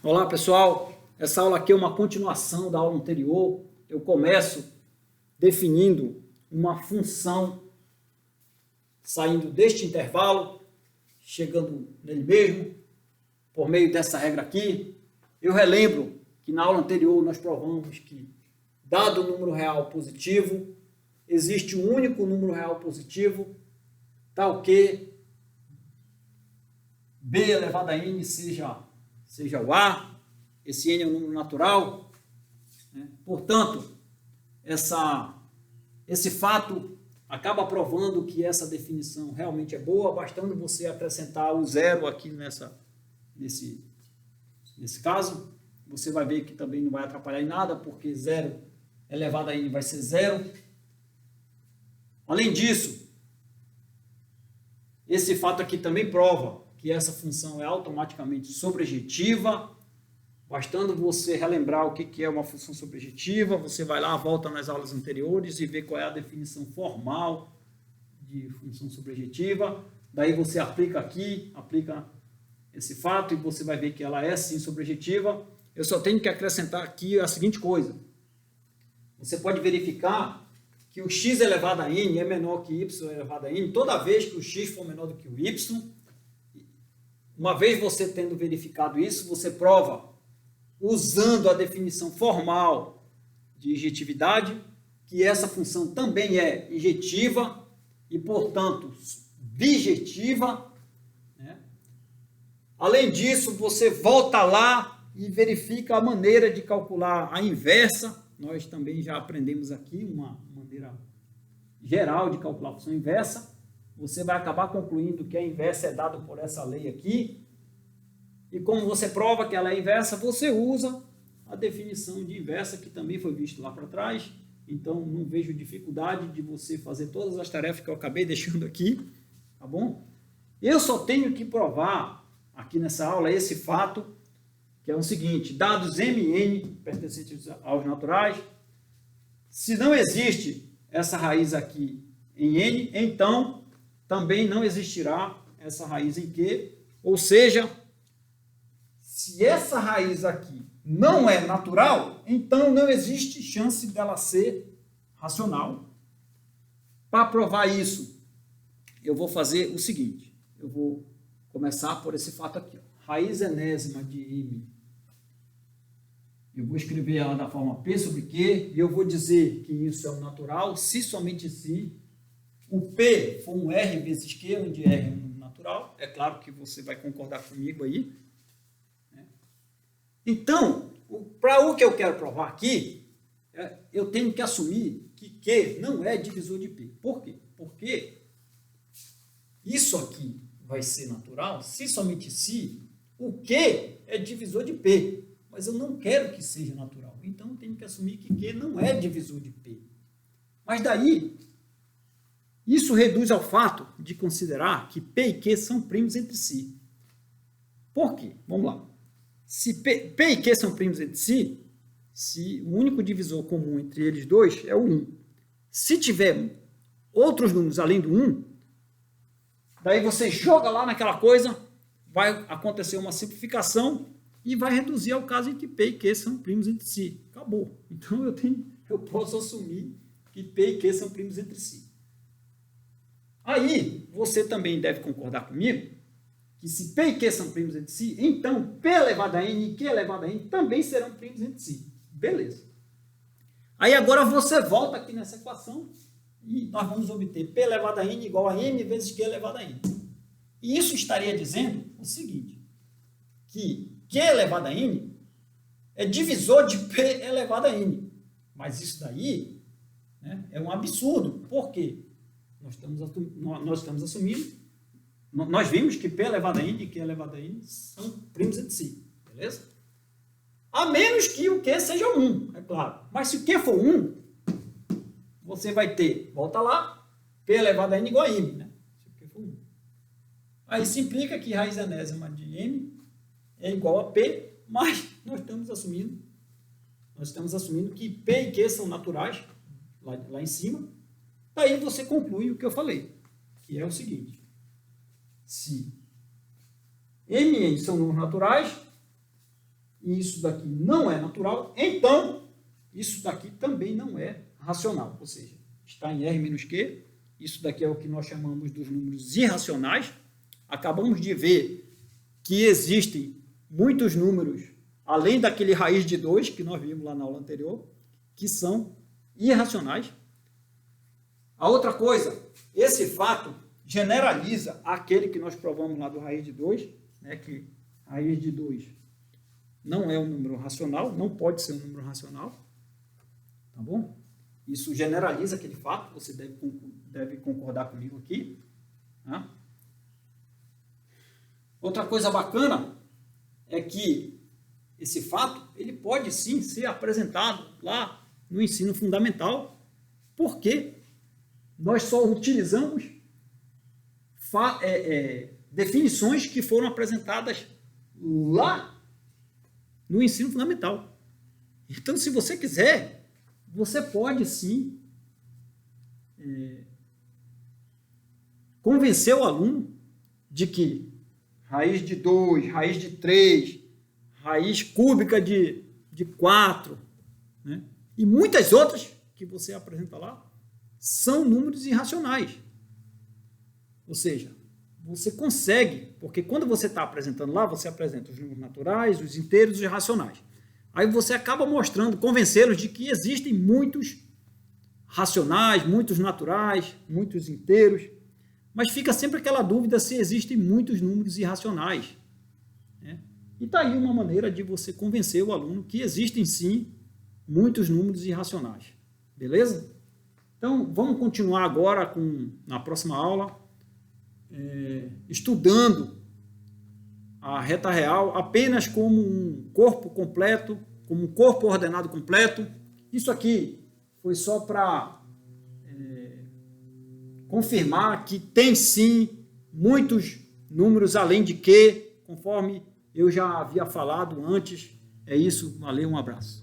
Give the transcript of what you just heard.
Olá pessoal, essa aula aqui é uma continuação da aula anterior. Eu começo definindo uma função saindo deste intervalo, chegando nele mesmo, por meio dessa regra aqui. Eu relembro que na aula anterior nós provamos que, dado o número real positivo, existe um único número real positivo, tal que b elevado a n seja o A, esse n é um número natural, né? Portanto, esse fato acaba provando que essa definição realmente é boa, bastando você acrescentar o zero aqui nesse caso. Você vai ver que também não vai atrapalhar em nada, porque 0 elevado a n vai ser 0. Além disso, esse fato aqui também prova que essa função é automaticamente sobrejetiva. Bastando você relembrar o que é uma função sobrejetiva, você vai lá, volta nas aulas anteriores e vê qual é a definição formal de função sobrejetiva. Daí você aplica aqui, aplica esse fato e você vai ver que ela é sim sobrejetiva. Eu só tenho que acrescentar aqui a seguinte coisa. Você pode verificar que o x elevado a n é menor que y elevado a n toda vez que o x for menor do que o y. Uma vez você tendo verificado isso, você prova, usando a definição formal de injetividade, que essa função também é injetiva e, portanto, bijetiva, né? Além disso, você volta lá e verifica a maneira de calcular a inversa. Nós também já aprendemos aqui uma maneira geral de calcular a função inversa. Você vai acabar concluindo que a inversa é dada por essa lei aqui. E como você prova que ela é inversa, você usa a definição de inversa, que também foi visto lá para trás. Então, não vejo dificuldade de você fazer todas as tarefas que eu acabei deixando aqui, tá bom? Eu só tenho que provar aqui nessa aula esse fato, que é o seguinte: dados m e n pertencentes aos naturais, se não existe essa raiz aqui em n, então também não existirá essa raiz em q, ou seja, se essa raiz aqui não é natural, então não existe chance dela ser racional. Para provar isso, eu vou fazer o seguinte: eu vou começar por esse fato aqui, ó. Raiz enésima de m, eu vou escrever ela da forma p sobre q, e eu vou dizer que isso é um natural, se somente se o P for um R vezes Q, onde R é um número natural. É claro que você vai concordar comigo aí, né? Então, para o que eu quero provar aqui, eu tenho que assumir que Q não é divisor de P. Por quê? Porque isso aqui vai ser natural se somente se o Q é divisor de P. Mas eu não quero que seja natural. Então, eu tenho que assumir que Q não é divisor de P. Mas daí, isso reduz ao fato de considerar que P e Q são primos entre si. Por quê? Vamos lá. Se P e Q são primos entre si, se o único divisor comum entre eles dois é o 1. Se tiver outros números além do 1, daí você joga lá naquela coisa, vai acontecer uma simplificação e vai reduzir ao caso em que P e Q são primos entre si. Acabou. Então eu posso assumir que P e Q são primos entre si. Aí, você também deve concordar comigo que se P e Q são primos entre si, então P elevado a n e Q elevado a n também serão primos entre si. Beleza. Aí agora você volta aqui nessa equação e nós vamos obter P elevado a n igual a m vezes Q elevado a n. E isso estaria dizendo o seguinte, que Q elevado a n é divisor de P elevado a n. Mas isso daí, né, é um absurdo. Por quê? Nós estamos assumindo, nós vimos que P elevado a n e Q elevado a n são primos entre si, beleza? A menos que o Q seja 1, é claro. Mas se o Q for 1, você vai ter, volta lá, P elevado a n igual a m, né? Se o Q for 1. Aí isso implica que raiz enésima de m é igual a P, mas nós estamos assumindo que P e Q são naturais, lá em cima. Daí você conclui o que eu falei, que é o seguinte: se m e n são números naturais, e isso daqui não é natural, então isso daqui também não é racional, ou seja, está em R menos Q, isso daqui é o que nós chamamos dos números irracionais. Acabamos de ver que existem muitos números, além daquele raiz de 2 que nós vimos lá na aula anterior, que são irracionais. A outra coisa, esse fato generaliza aquele que nós provamos lá do raiz de 2, né, que raiz de 2 não é um número racional, não pode ser um número racional, tá bom? Isso generaliza aquele fato, você deve concordar comigo aqui. Tá? Outra coisa bacana é que esse fato ele pode sim ser apresentado lá no ensino fundamental, porque nós só utilizamos definições que foram apresentadas lá no ensino fundamental. Então, se você quiser, você pode sim convencer o aluno de que raiz de 2, raiz de 3, raiz cúbica de 4, né? E muitas outras que você apresenta lá são números irracionais. Ou seja, você consegue, porque quando você está apresentando lá, você apresenta os números naturais, os inteiros e os racionais. Aí você acaba mostrando, convencê-los de que existem muitos racionais, muitos naturais, muitos inteiros, mas fica sempre aquela dúvida se existem muitos números irracionais. Né? E está aí uma maneira de você convencer o aluno que existem sim muitos números irracionais. Beleza? Então, vamos continuar agora na próxima aula, estudando a reta real apenas como um corpo completo, como um corpo ordenado completo. Isso aqui foi só para confirmar que tem sim muitos números além de Q, conforme eu já havia falado antes. É isso, valeu, um abraço.